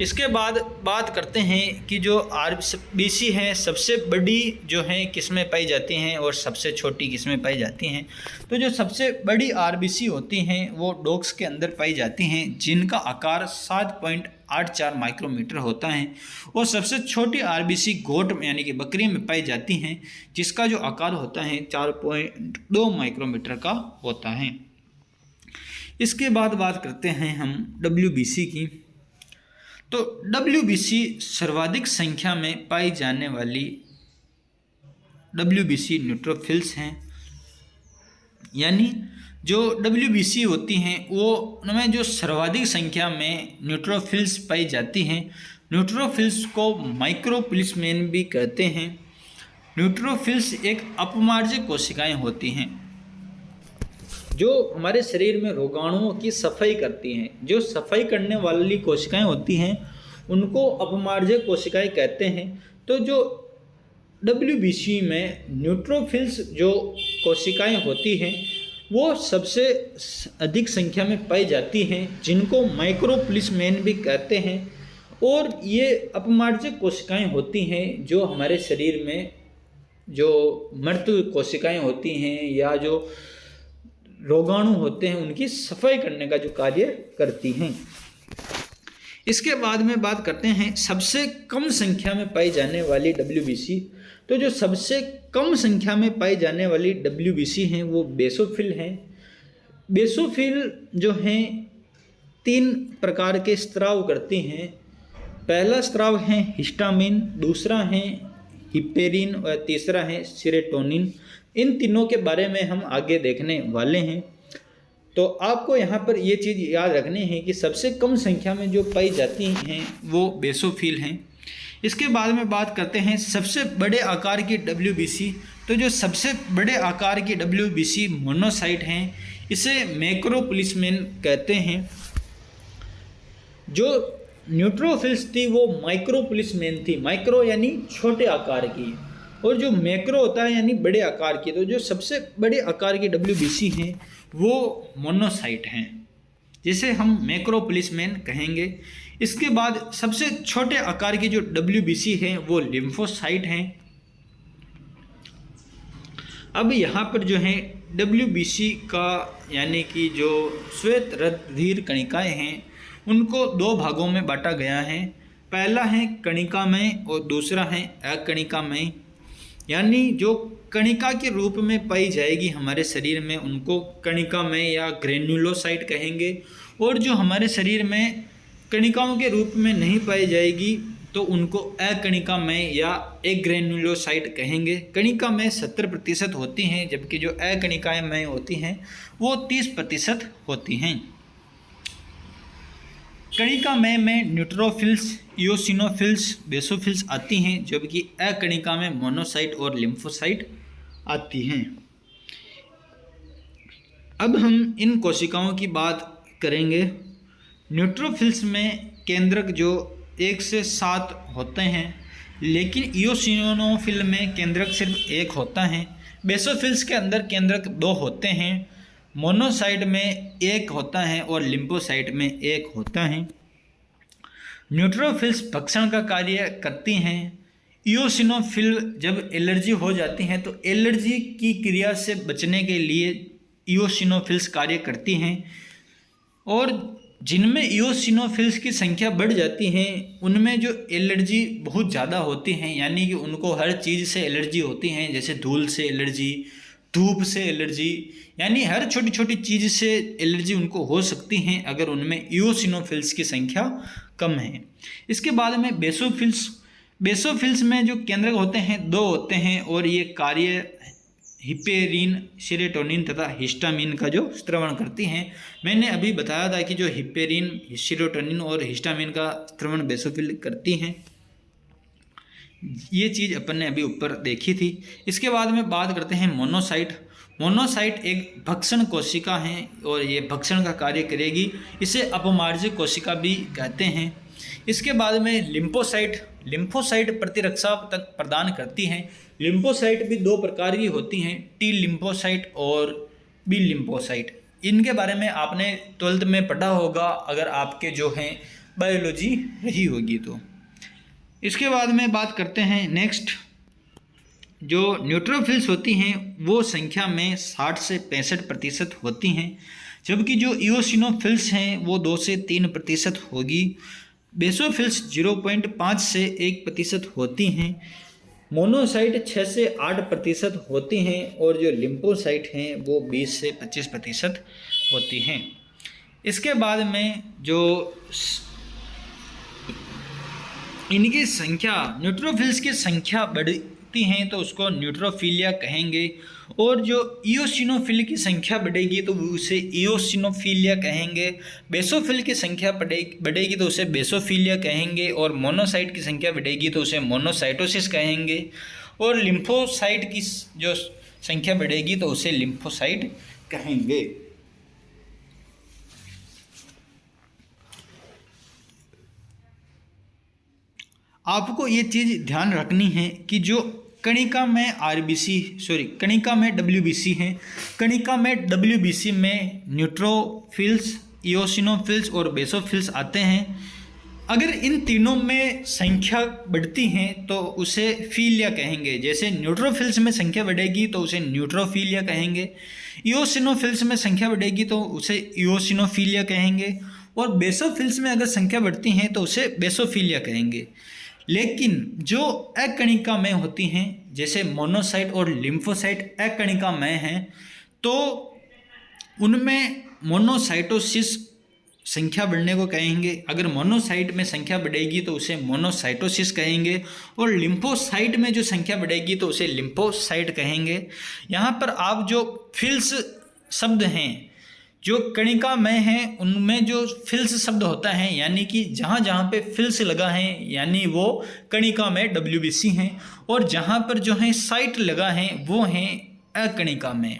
इसके बाद बात करते हैं कि जो आरबीसी है सबसे बड़ी जो है किसमें पाई जाती हैं और सबसे छोटी किसमें पाई जाती हैं। तो जो सबसे बड़ी आरबीसी होती हैं वो डॉग्स के अंदर पाई जाती हैं, जिनका आकार 7.84 माइक्रोमीटर होता है। और सबसे छोटी आरबीसी गोट यानी कि बकरी में पाई जाती हैं, जिसका जो आकार होता है 4.2 माइक्रोमीटर का होता है। इसके बाद बात करते हैं हम डब्ल्यूबीसी की। तो डब्ल्यूबीसी सर्वाधिक संख्या में पाई जाने वाली डब्ल्यूबीसी न्यूट्रोफिल्स हैं। यानी जो डब्ल्यूबीसी होती हैं वो उनमें जो सर्वाधिक संख्या में न्यूट्रोफिल्स पाई जाती हैं। न्यूट्रोफिल्स को माइक्रोप्लिस्मेन भी कहते हैं। न्यूट्रोफिल्स एक अपमार्जक कोशिकाएं होती हैं। जो हमारे शरीर में रोगाणुओं की सफाई करती हैं, जो सफाई करने वाली कोशिकाएं होती हैं उनको अपमार्जक कोशिकाएं कहते हैं। तो जो WBC में न्यूट्रोफिल्स जो कोशिकाएं होती हैं वो सबसे अधिक संख्या में पाई जाती हैं, जिनको माइक्रोप्लिसमेन भी कहते हैं। और ये अपमार्जक कोशिकाएं होती हैं जो हमारे शरीर में जो मृत कोशिकाएं होती हैं या जो रोगाणु होते हैं उनकी सफाई करने का जो कार्य करती हैं। इसके बाद में बात करते हैं सबसे कम संख्या में पाई जाने वाली WBC। तो जो सबसे कम संख्या में पाई जाने वाली WBC हैं वो बेसोफिल हैं। बेसोफिल जो हैं 3 प्रकार के स्राव करती हैं। पहला स्राव है हिस्टामिन, दूसरा है हिपेरिन और तीसरा है सेरोटोनिन। इन तीनों के बारे में हम आगे देखने वाले हैं। तो आपको यहाँ पर ये चीज़ याद रखनी है कि सबसे कम संख्या में जो पाई जाती हैं वो बेसोफिल हैं। इसके बाद में बात करते हैं सबसे बड़े आकार की WBC। तो जो सबसे बड़े आकार की WBC मोनोसाइट हैं, इसे मैक्रोप्लिसमेन कहते हैं। जो न्यूट्रोफिल्स थी वो माइक्रोप्लिसमेन थी। माइक्रो यानी छोटे आकार की, और जो मैक्रो होता है यानी बड़े आकार की। तो जो सबसे बड़े आकार की WBC हैं वो मोनोसाइट हैं, जिसे हम मैक्रोप्लिसमेन कहेंगे। इसके बाद सबसे छोटे आकार की जो WBC हैं वो लिम्फोसाइट हैं। अब यहाँ पर जो है WBC का यानी कि जो श्वेत रक्तधीर कणिकाएँ हैं उनको 2 भागों में बांटा गया है। पहला है कणिकामय और दूसरा है अकणिकामय। यानी जो कणिका के रूप में पाई जाएगी हमारे शरीर में उनको कणिकामय या ग्रेन्युलोसाइट कहेंगे, और जो हमारे शरीर में कणिकाओं के रूप में नहीं पाई जाएगी तो उनको अकणिकामय या एग्रेन्युलोसाइट कहेंगे। कणिकामय 70% होती हैं, जबकि जो अकणिकामय होती हैं वो 30% होती हैं। कणिकामय में न्यूट्रोफिल्स, इओसिनोफिल्स, बेसोफिल्स आती हैं, जबकि अकणिका में मोनोसाइट और लिम्फोसाइट आती हैं। अब हम इन कोशिकाओं की बात करेंगे। न्यूट्रोफिल्स में केंद्रक जो 1 से 7 होते हैं, लेकिन इओसिनोफिल में केंद्रक सिर्फ 1 होता है। बेसोफिल्स के अंदर केंद्रक 2 होते हैं। मोनोसाइट में 1 होता है और लिम्फोसाइट में 1 होता है। न्यूट्रोफिल्स भक्षण का कार्य करती हैं। इओसिनोफिल जब एलर्जी हो जाती है तो एलर्जी की क्रिया से बचने के लिए इओसिनोफिल्स कार्य करती हैं, और जिनमें इओसिनोफिल्स की संख्या बढ़ जाती है उनमें जो एलर्जी बहुत ज़्यादा होती हैं, यानी कि उनको हर चीज़ से एलर्जी होती हैं, जैसे धूल से एलर्जी, धूप से एलर्जी, यानी हर छोटी छोटी चीज़ से एलर्जी उनको हो सकती हैं अगर उनमें इओसिनोफिल्स की संख्या कम है। इसके बाद में बेसोफिल्स में जो केंद्रक होते हैं 2 होते हैं, और ये कार्य हिपेरिन, सेरोटोनिन तथा हिस्टामिन का जो स्त्रवण करती हैं। मैंने अभी बताया था कि जो हिपेरिन, सेरोटोनिन और हिस्टामिन का स्त्रवण बेसोफिल करती हैं। ये चीज़ अपन ने अभी ऊपर देखी थी। इसके बाद में बात करते हैं मोनोसाइट एक भक्षण कोशिका है और ये भक्षण का कार्य करेगी। इसे अपमार्जक कोशिका भी कहते हैं। इसके बाद में लिम्फोसाइट प्रतिरक्षा तक प्रदान करती हैं। लिम्फोसाइट भी 2 प्रकार की होती हैं, T लिम्फोसाइट और B लिम्फोसाइट। इनके बारे में आपने 12th में पढ़ा होगा अगर आपके जो हैं बायोलॉजी रही होगी तो। इसके बाद में बात करते हैं नेक्स्ट, जो न्यूट्रोफिल्स होती हैं वो संख्या में 60 से 65% होती हैं, जबकि जो इओसिनोफिल्स हैं वो 2 से 3% होगी। बेसोफिल्स 0.5 से 1% होती हैं। मोनोसाइट 6 से 8% होती हैं, और जो लिम्फोसाइट हैं वो 20 से 25% होती हैं। इसके बाद में जो इनकी संख्या, न्यूट्रोफिल्स की संख्या बढ़ती हैं तो उसको न्यूट्रोफिलिया कहेंगे, और जो इओसिनोफिल की संख्या बढ़ेगी तो उसे इओसिनोफिलिया कहेंगे। बेसोफिल की संख्या बढ़ेगी तो उसे बेसोफिलिया कहेंगे, और मोनोसाइट की संख्या बढ़ेगी तो उसे मोनोसाइटोसिस कहेंगे, और लिम्फोसाइट की जो संख्या बढ़ेगी तो उसे लिम्फोसाइट कहेंगे। आपको ये चीज़ ध्यान रखनी है कि जो कणिका में कणिका में WBC है, कणिका में WBC में न्यूट्रोफिल्स, इओसिनोफिल्स और बेसोफिल्स आते हैं। अगर इन तीनों में संख्या बढ़ती है तो उसे फीलिया कहेंगे। जैसे न्यूट्रोफिल्स में संख्या बढ़ेगी तो उसे न्यूट्रोफीलिया कहेंगे, इओसिनोफिल्स में संख्या बढ़ेगी तो उसे इओसिनोफीलिया कहेंगे, और बेसोफिल्स में अगर संख्या बढ़ती है तो उसे बेसोफीलिया कहेंगे। लेकिन जो अकणिका में होती हैं, जैसे मोनोसाइट और लिम्फोसाइट अकणिका में हैं, तो उनमें मोनोसाइटोसिस संख्या बढ़ने को कहेंगे। अगर मोनोसाइट में संख्या बढ़ेगी तो उसे मोनोसाइटोसिस कहेंगे, और लिम्फोसाइट में जो संख्या बढ़ेगी तो उसे लिम्फोसाइट कहेंगे। यहाँ पर आप जो फिल्स शब्द हैं जो कणिका में हैं, उनमें जो फिल्स शब्द होता है, यानी कि जहाँ जहाँ पे फिल्स लगा है यानी वो कणिका में WBC हैं, और जहाँ पर जो है साइट लगा है वो हैं अकणिका में।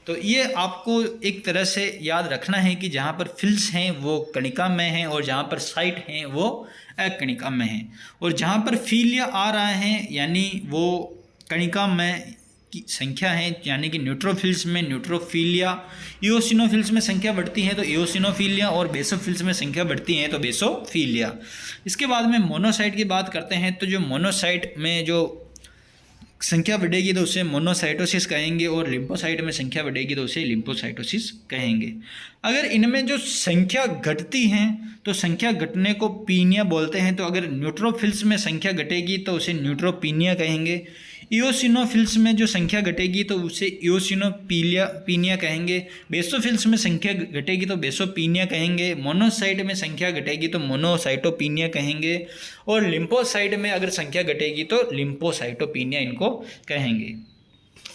तो ये आपको एक तरह से याद रखना है कि जहाँ पर फिल्स हैं वो कणिका में हैं, और जहाँ पर साइट हैं वो अकणिका में हैं। और जहाँ पर फीलिया आ रहा है यानी वो कणिका में की संख्या है, यानी कि न्यूट्रोफिल्स में न्यूट्रोफीलिया, इओसिनोफिल्स में संख्या बढ़ती है तो इओसिनोफीलिया, और बेसोफिल्स में संख्या बढ़ती है तो बेसोफीलिया। इसके बाद में मोनोसाइट की बात करते हैं, तो जो मोनोसाइट में जो संख्या बढ़ेगी तो उसे मोनोसाइटोसिस कहेंगे, और लिम्फोसाइट में संख्या बढ़ेगी तो उसे लिम्फोसाइटोसिस कहेंगे। अगर इनमें जो संख्या घटती है तो संख्या घटने को पीनिया बोलते हैं। तो अगर न्यूट्रोफिल्स में संख्या घटेगी तो उसे न्यूट्रोपीनिया कहेंगे, इओसिनोफिल्स में जो संख्या घटेगी तो उसे इओसिनोपीनिया कहेंगे, बेसोफिल्स में संख्या घटेगी तो बेसोपीनिया कहेंगे, मोनोसाइट में संख्या घटेगी तो मोनोसाइटोपीनिया कहेंगे, और लिम्फोसाइट में अगर संख्या घटेगी तो लिम्फोसाइटोपीनिया इनको कहेंगे।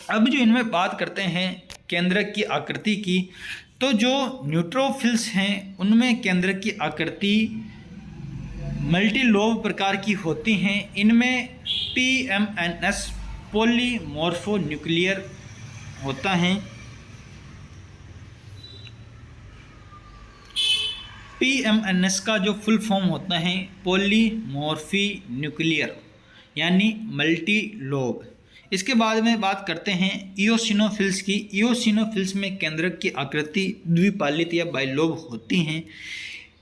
अब जो इनमें बात करते हैं केंद्रक की आकृति की, तो जो न्यूट्रोफिल्स हैं उनमें केंद्रक की आकृति मल्टीलोब प्रकार की होती हैं। इनमें PMNS पॉलीमॉर्फोन्यूक्लियर होता है। PMNS का जो फुल फॉर्म होता है पॉलीमॉर्फी न्यूक्लियर यानी मल्टी लोब। इसके बाद में बात करते हैं इओसिनोफिल्स की। इओसिनोफिल्स में केंद्रक की आकृति द्विपालित या बाइलोब होती हैं,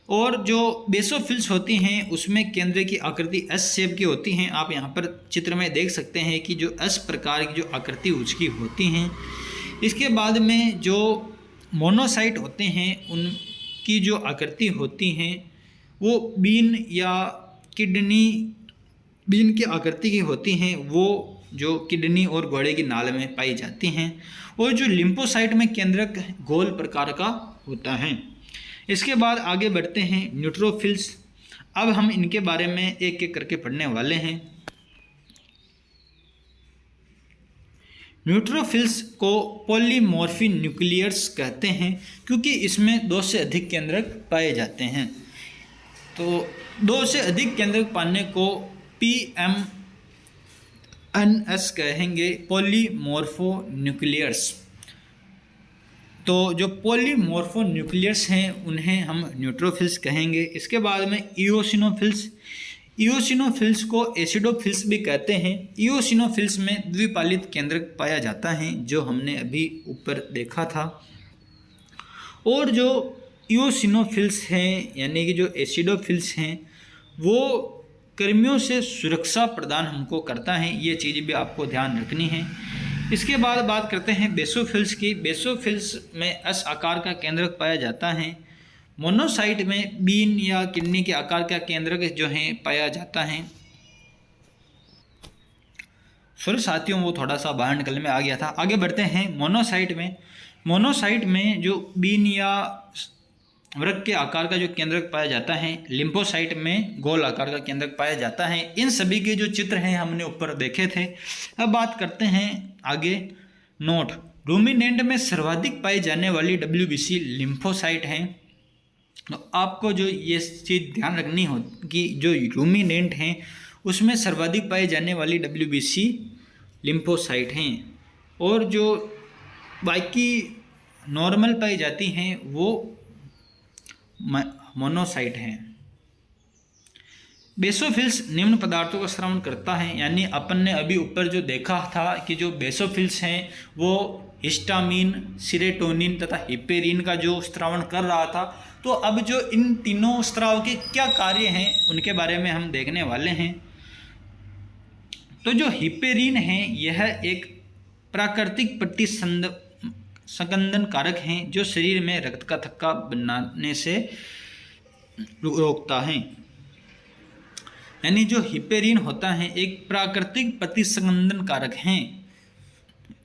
और जो बेसोफिल्स होती हैं उसमें केंद्र की आकृति एस शेप की होती हैं। आप यहाँ पर चित्र में देख सकते हैं कि जो एस प्रकार की जो आकृति उसकी होती हैं। इसके बाद में जो मोनोसाइट होते हैं उनकी जो आकृति होती हैं वो बीन या बीन की आकृति की होती हैं, वो जो किडनी और घोड़े की नाल में पाई जाती हैं। और जो लिम्फोसाइट में केंद्रक गोल प्रकार का होता है। इसके बाद आगे बढ़ते हैं न्यूट्रोफिल्स। अब हम इनके बारे में एक एक करके पढ़ने वाले हैं। न्यूट्रोफिल्स को पॉलीमॉर्फी न्यूक्लियर्स कहते हैं क्योंकि इसमें 2 से अधिक केंद्रक पाए जाते हैं। तो 2 से अधिक केंद्रक पाने को PMNS कहेंगे, पॉलीमॉर्फो न्यूक्लियर्स। तो जो पॉलीमॉर्फोन्यूक्लियर्स हैं उन्हें हम न्यूट्रोफिल्स कहेंगे। इसके बाद में इओसिनोफिल्स को एसिडोफिल्स भी कहते हैं। इओसिनोफिल्स में द्विपालित केंद्रक पाया जाता है जो हमने अभी ऊपर देखा था। और जो इओसिनोफिल्स हैं यानी कि जो एसिडोफिल्स हैं वो कर्मियों से सुरक्षा प्रदान हमको करता है, ये चीज़ भी आपको ध्यान रखनी है। इसके बाद बात करते हैं बेसोफिल्स की। बेसोफिल्स में एस आकार का केंद्रक पाया जाता है। मोनोसाइट में बीन या किडनी के आकार का केंद्रक जो है पाया जाता है। सॉरी साथियों, वो थोड़ा सा बाहर निकलने में आ गया था। आगे बढ़ते हैं मोनोसाइट में जो बीन या वृक्क के आकार का जो केंद्रक पाया जाता है। लिम्फोसाइट में गोल आकार का केंद्रक पाया जाता है। इन सभी के जो चित्र हैं हमने ऊपर देखे थे। अब बात करते हैं आगे नोट। रूमिनेंट में सर्वाधिक पाई जाने वाली WBC लिम्फोसाइट हैं। तो आपको जो ये चीज़ ध्यान रखनी हो कि जो रूमिनेंट हैं उसमें सर्वाधिक पाई जाने वाली WBC लिम्फोसाइट हैं, और जो बाकी नॉर्मल पाई जाती हैं वो मोनोसाइट हैं। बेसोफिल्स निम्न पदार्थों का स्रावन करता है, यानी अपन ने अभी ऊपर जो देखा था कि जो बेसोफिल्स हैं वो हिस्टामिन, सीरोटोनिन तथा हिपेरिन का जो स्रावन कर रहा था। तो अब जो इन तीनों स्राव के क्या कार्य हैं उनके बारे में हम देखने वाले हैं। तो जो हिपेरिन है यह एक प्राकृतिक प्रतिसंदन कारक है जो शरीर में रक्त का थक्का बनाने से रोकता है। यानी जो हिपेरिन होता है एक प्राकृतिक प्रतिसंदन कारक है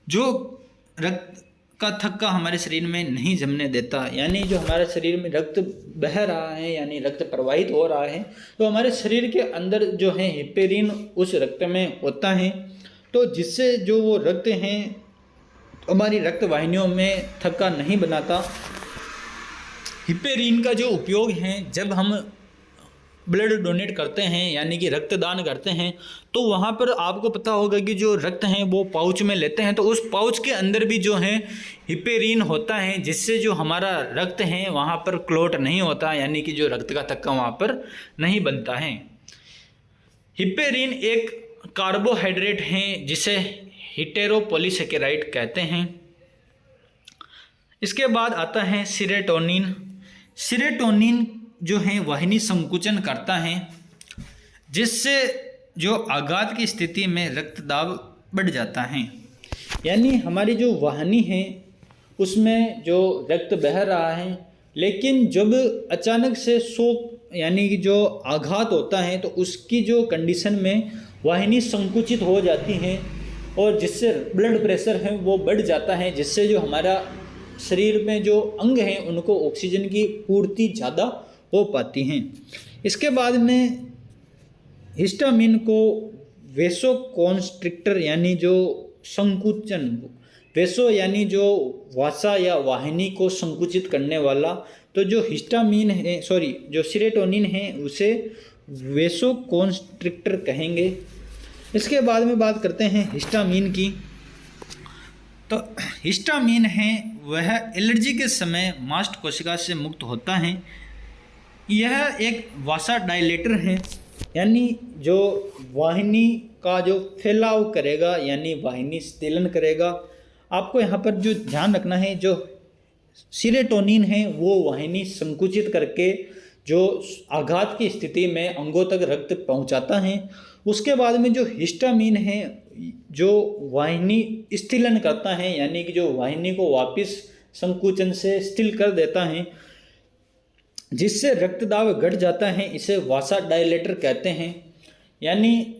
जो रक्त का थक्का हमारे शरीर में नहीं जमने देता। यानी जो हमारे शरीर में रक्त बह रहा है यानी रक्त प्रवाहित हो रहा है तो हमारे शरीर के अंदर जो है हिपेरिन उस रक्त में होता है, तो जिससे जो वो रक्त हैं हमारी रक्त वाहिनियों में थक्का नहीं बनाता। हिपेरिन का जो उपयोग है जब हम ब्लड डोनेट करते हैं यानी कि रक्तदान करते हैं तो वहाँ पर आपको पता होगा कि जो रक्त हैं वो पाउच में लेते हैं, तो उस पाउच के अंदर भी जो है हिपेरिन होता है जिससे जो हमारा रक्त है वहाँ पर क्लॉट नहीं होता, यानी कि जो रक्त का थक्का वहाँ पर नहीं बनता है। हिपेरिन एक कार्बोहाइड्रेट है जिसे हेटेरोपॉलीसेकेराइड कहते हैं। इसके बाद आता है सीरोटोनिन। सीरोटोनिन जो है वाहिनी संकुचन करता है जिससे जो आघात की स्थिति में रक्त दाब बढ़ जाता है। यानी हमारी जो वाहिनी है उसमें जो रक्त बह रहा है, लेकिन जब अचानक से शॉक यानी कि जो आघात होता है तो उसकी जो कंडीशन में वाहिनी संकुचित हो जाती है और जिससे ब्लड प्रेशर है वो बढ़ जाता है, जिससे जो हमारा शरीर में जो अंग हैं उनको ऑक्सीजन की पूर्ति ज़्यादा हो पाती हैं। इसके बाद में हिस्टामिन को वेसोकॉन्स्ट्रिक्टर यानी जो संकुचन, वेसो यानी जो वसा या वाहिनी को संकुचित करने वाला, तो जो हिस्टामिन है जो सीरोटोनिन है उसे वेसोकॉन्स्ट्रिक्टर कहेंगे। इसके बाद में बात करते हैं हिस्टामिन की। तो हिस्टामिन है वह एलर्जी के समय मास्ट कोशिका से मुक्त होता है। यह एक वासा डायलेटर है, यानी जो वाहिनी का जो फैलाव करेगा यानी वाहिनी स्थिलन करेगा। आपको यहाँ पर जो ध्यान रखना है, जो सीरोटोनिन है वो वाहिनी संकुचित करके जो आघात की स्थिति में अंगों तक रक्त पहुँचाता है। उसके बाद में जो हिस्टामिन है जो वाहिनी स्थिलन करता है यानी कि जो वाहिनी को वापस संकुचन से स्थिल कर देता है जिससे रक्तदाब घट जाता है, इसे वासा डायलेटर कहते हैं। यानी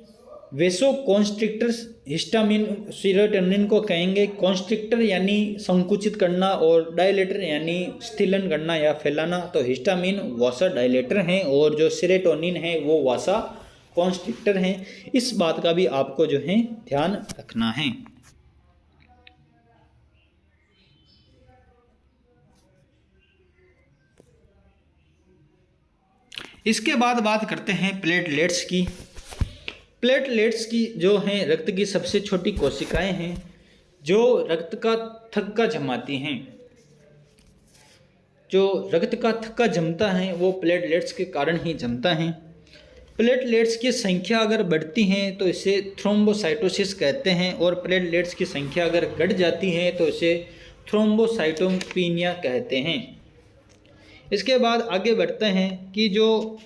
वेसोकॉन्स्ट्रिक्टर्स हिस्टामिन सीरोटोनिन को कहेंगे। कॉन्स्ट्रिक्टर यानी संकुचित करना और डायलेटर यानी स्थिलन करना या फैलाना। तो हिस्टामिन वासा डायलेटर हैं और जो सीरोटोनिन है वो वासा कॉन्स्ट्रिक्टर हैं। इस बात का भी आपको जो है ध्यान रखना है। इसके बाद बात करते हैं प्लेटलेट्स की। प्लेटलेट्स की जो हैं रक्त की सबसे छोटी कोशिकाएं हैं जो रक्त का थक्का जमाती हैं। जो रक्त का थक्का जमता है वो प्लेटलेट्स के कारण ही जमता है। प्लेटलेट्स की संख्या अगर बढ़ती है तो इसे थ्रोम्बोसाइटोसिस कहते हैं और प्लेटलेट्स की संख्या अगर घट जाती है तो इसे थ्रोम्बोसाइटोपेनिया कहते हैं। इसके बाद आगे बढ़ते हैं कि जो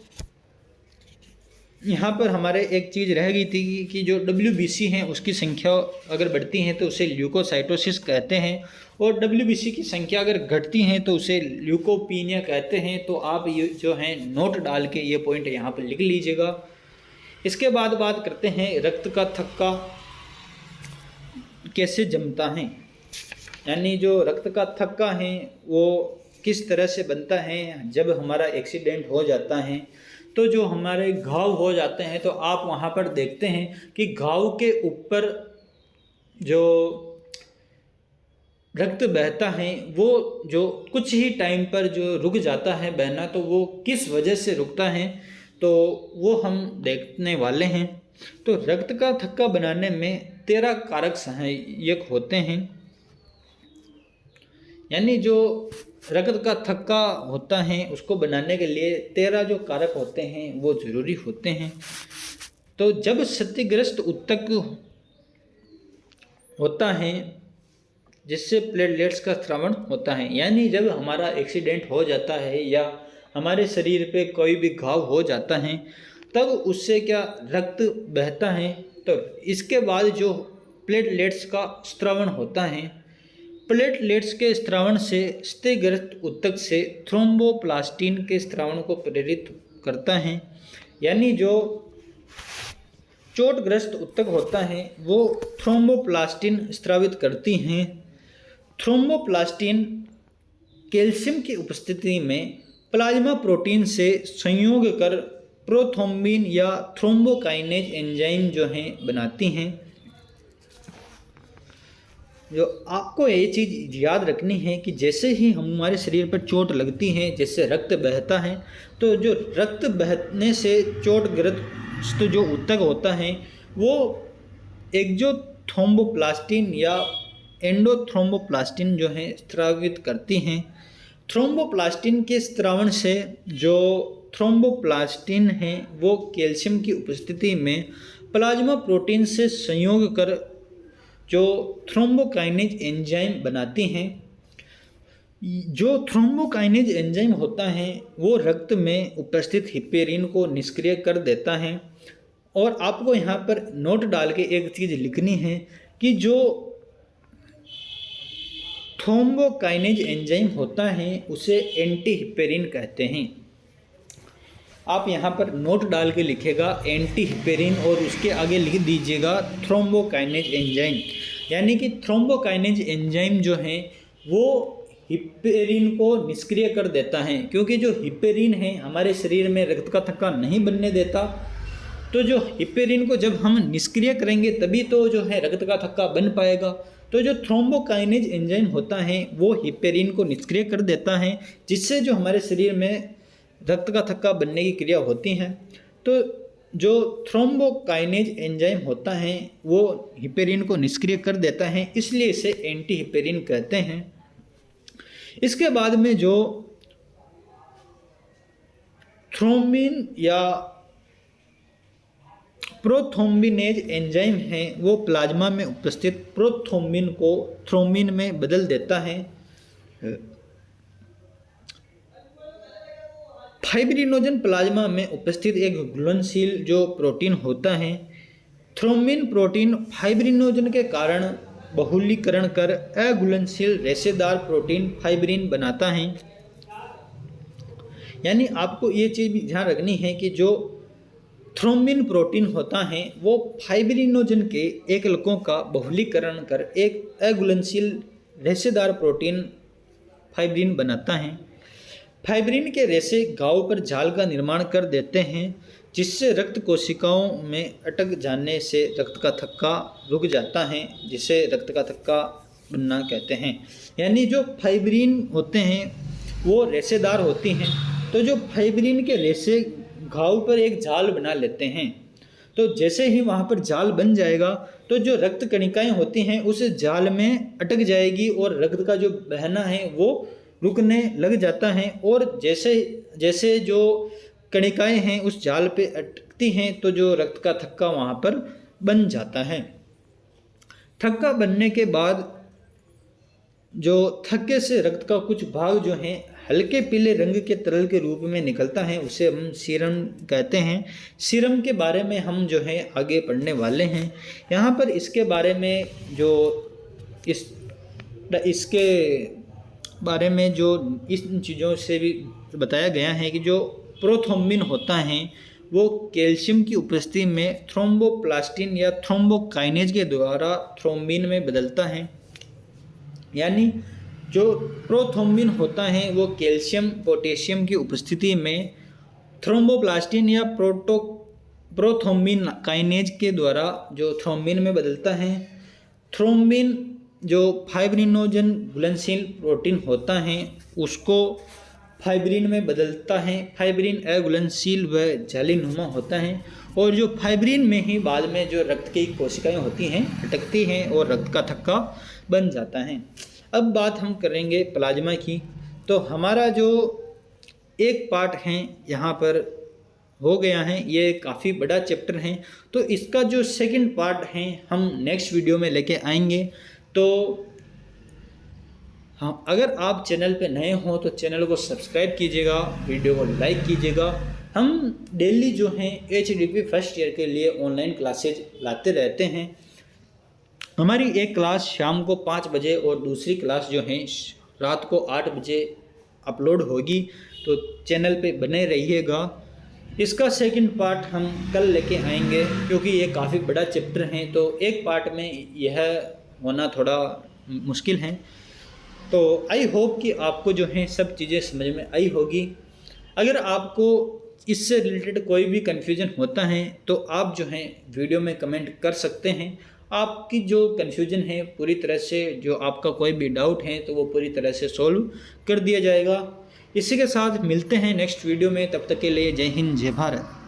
यहाँ पर हमारे एक चीज़ रह गई थी कि जो WBC है उसकी संख्या अगर बढ़ती है तो उसे ल्यूकोसाइटोसिस कहते हैं और WBC की संख्या अगर घटती है तो उसे ल्यूकोपीनिया कहते हैं। तो आप ये जो है नोट डाल के ये पॉइंट यहाँ पर लिख लीजिएगा। इसके बाद बात करते हैं रक्त का थक्का कैसे जमता है, यानी जो रक्त का थक्का है वो किस तरह से बनता है। जब हमारा एक्सीडेंट हो जाता है तो जो हमारे घाव हो जाते हैं तो आप वहाँ पर देखते हैं कि घाव के ऊपर जो रक्त बहता है वो जो कुछ ही टाइम पर जो रुक जाता है बहना, तो वो किस वजह से रुकता है तो वो हम देखने वाले हैं। तो रक्त का थक्का बनाने में 13 कारक सहायक होते हैं। यानी जो रक्त का थक्का होता है उसको बनाने के लिए 13 जो कारक होते हैं वो जरूरी होते हैं। तो जब क्षतिग्रस्त ऊतक होता है जिससे प्लेटलेट्स का स्रावण होता है, यानी जब हमारा एक्सीडेंट हो जाता है या हमारे शरीर पे कोई भी घाव हो जाता है तब उससे क्या रक्त बहता है, तो इसके बाद जो प्लेटलेट्स का स्रावण होता है, प्लेटलेट्स के स्रावण से क्षतिग्रस्त ऊतक से थ्रोम्बोप्लास्टिन के स्रावण को प्रेरित करता है। यानी जो चोटग्रस्त ऊतक होता है वो थ्रोम्बोप्लास्टिन स्रावित करती हैं। थ्रोम्बोप्लास्टिन कैल्शियम की उपस्थिति में प्लाज्मा प्रोटीन से संयोग कर प्रोथ्रोम्बिन या थ्रोम्बोकाइनेज एंजाइम जो हैं बनाती हैं। जो आपको ये चीज़ याद रखनी है कि जैसे ही हमारे शरीर पर चोट लगती है, जैसे रक्त बहता है, तो जो रक्त बहने से चोटग्रस्त जो ऊतक होता है वो एक जो थ्रोम्बोप्लास्टिन या एंडोथ्रोम्बोप्लास्टिन जो है स्रावित करती हैं। थ्रोम्बोप्लास्टिन के स्रावण से जो थ्रोम्बोप्लास्टिन है वो कैल्शियम की उपस्थिति में प्लाज्मा प्रोटीन से संयोग कर जो थ्रोम्बोकाइनेज एंजाइम बनाती हैं। जो थ्रोम्बोकाइनेज एंजाइम होता है वो रक्त में उपस्थित हिपेरिन को निष्क्रिय कर देता है। और आपको यहाँ पर नोट डाल के एक चीज़ लिखनी है कि जो थ्रोम्बोकाइनेज एंजाइम होता है उसे एंटी हिपेरिन कहते हैं। आप यहाँ पर नोट डाल के लिखेगा एंटी हिपेरिन और उसके आगे लिख दीजिएगा थ्रोम्बोकाइनेज एंजाइम। यानी कि थ्रोम्बोकाइनेज एंजाइम जो है वो हिपेरिन को निष्क्रिय कर देता है, क्योंकि जो हिपेरिन है हमारे शरीर में रक्त का थक्का नहीं बनने देता। तो जो हिपेरिन को जब हम निष्क्रिय करेंगे तभी तो जो है रक्त का थक्का बन पाएगा। तो जो थ्रोम्बोकाइनेज एंजाइम होता है वो हिपेरिन को निष्क्रिय कर देता है, जिससे जो हमारे शरीर में रक्त का थक्का बनने की क्रिया होती है। तो जो थ्रोम्बोकाइनेज एंजाइम होता है वो हिपेरिन को निष्क्रिय कर देता है, इसलिए इसे एंटी हिपेरिन कहते हैं। इसके बाद में जो थ्रोम्बिन या प्रोथ्रोम्बिनेज एंजाइम है वो प्लाज्मा में उपस्थित प्रोथ्रोम्बिन को थ्रोम्बिन में बदल देता है। फाइब्रिनोजन प्लाज्मा में उपस्थित एक घुलनशील जो प्रोटीन होता है। थ्रोम्बिन प्रोटीन फाइब्रिनोजन के कारण बहुलीकरण कर अघुलनशील रेशेदार प्रोटीन फाइब्रिन बनाता है। यानी आपको ये चीज़ भी ध्यान रखनी है कि जो थ्रोम्बिन प्रोटीन होता है वो फाइब्रिनोजन के एकलकों का बहुलीकरण कर एक अघुलनशील रेशेदार प्रोटीन फाइब्रिन बनाता है। फाइब्रिन के रेशे घाव पर जाल का निर्माण कर देते हैं, जिससे रक्त कोशिकाओं में अटक जाने से रक्त का थक्का रुक जाता है, जिसे रक्त का थक्का बनना कहते हैं। यानी जो फाइब्रिन होते हैं वो रेशेदार होती हैं, तो जो फाइब्रिन के रेशे घाव पर एक जाल बना लेते हैं। तो जैसे ही वहाँ पर जाल बन जाएगा तो जो रक्त कणिकाएं होती हैं उस जाल में अटक जाएगी और रक्त का जो बहना है वो रुकने लग जाता है। और जैसे जैसे जो कणिकाएं हैं उस जाल पे अटकती हैं तो जो रक्त का थक्का वहाँ पर बन जाता है। थक्का बनने के बाद जो थक्के से रक्त का कुछ भाग जो है हल्के पीले रंग के तरल के रूप में निकलता है, उसे हम सीरम कहते हैं। सीरम के बारे में हम जो है आगे पढ़ने वाले हैं। यहाँ पर इसके बारे में जो इसके बारे में जो इन चीज़ों से भी बताया गया है कि जो प्रोथ्रोम्बिन होता है वो कैल्शियम की उपस्थिति में थ्रोम्बोप्लास्टिन या थ्रोम्बोकाइनेज के द्वारा थ्रोम्बिन में बदलता है। यानी जो प्रोथ्रोम्बिन होता है वो कैल्शियम पोटेशियम की उपस्थिति में थ्रोम्बोप्लास्टिन या प्रोथ्रोम्बिन काइनेज के द्वारा जो थ्रोम्बिन में बदलता है। थ्रोम्बिन जो फाइब्रिनोजन घुलनशील प्रोटीन होता है उसको फाइब्रिन में बदलता है। फाइब्रिन अघुलनशील व जालीनुमा होता है और जो फाइब्रिन में ही बाद में जो रक्त की कोशिकाएं होती हैं अटकती हैं और रक्त का थक्का बन जाता है। अब बात हम करेंगे प्लाज्मा की। तो हमारा जो एक पार्ट है यहाँ पर हो गया है, ये काफ़ी बड़ा चैप्टर है। तो इसका जो सेकंड पार्ट है हम नेक्स्ट वीडियो में लेके आएंगे। तो हाँ, अगर आप चैनल पे नए हो तो चैनल को सब्सक्राइब कीजिएगा, वीडियो को लाइक कीजिएगा। हम डेली जो हैं HDP फर्स्ट ईयर के लिए ऑनलाइन क्लासेज लाते रहते हैं। हमारी एक क्लास शाम को 5 बजे और दूसरी क्लास जो है रात को 8 बजे अपलोड होगी, तो चैनल पे बने रहिएगा। इसका सेकंड पार्ट हम कल लेके आएंगे, क्योंकि ये काफ़ी बड़ा चैप्टर है, तो एक पार्ट में यह होना थोड़ा मुश्किल है। तो आई होप कि आपको जो है सब चीज़ें समझ में आई होगी। अगर आपको इससे रिलेटेड कोई भी कन्फ्यूज़न होता है तो आप जो है वीडियो में कमेंट कर सकते हैं। आपकी जो कन्फ्यूज़न है पूरी तरह से, जो आपका कोई भी डाउट है तो वो पूरी तरह से सॉल्व कर दिया जाएगा। इसी के साथ मिलते हैं नेक्स्ट वीडियो में, तब तक के लिए जय हिंद जय भारत।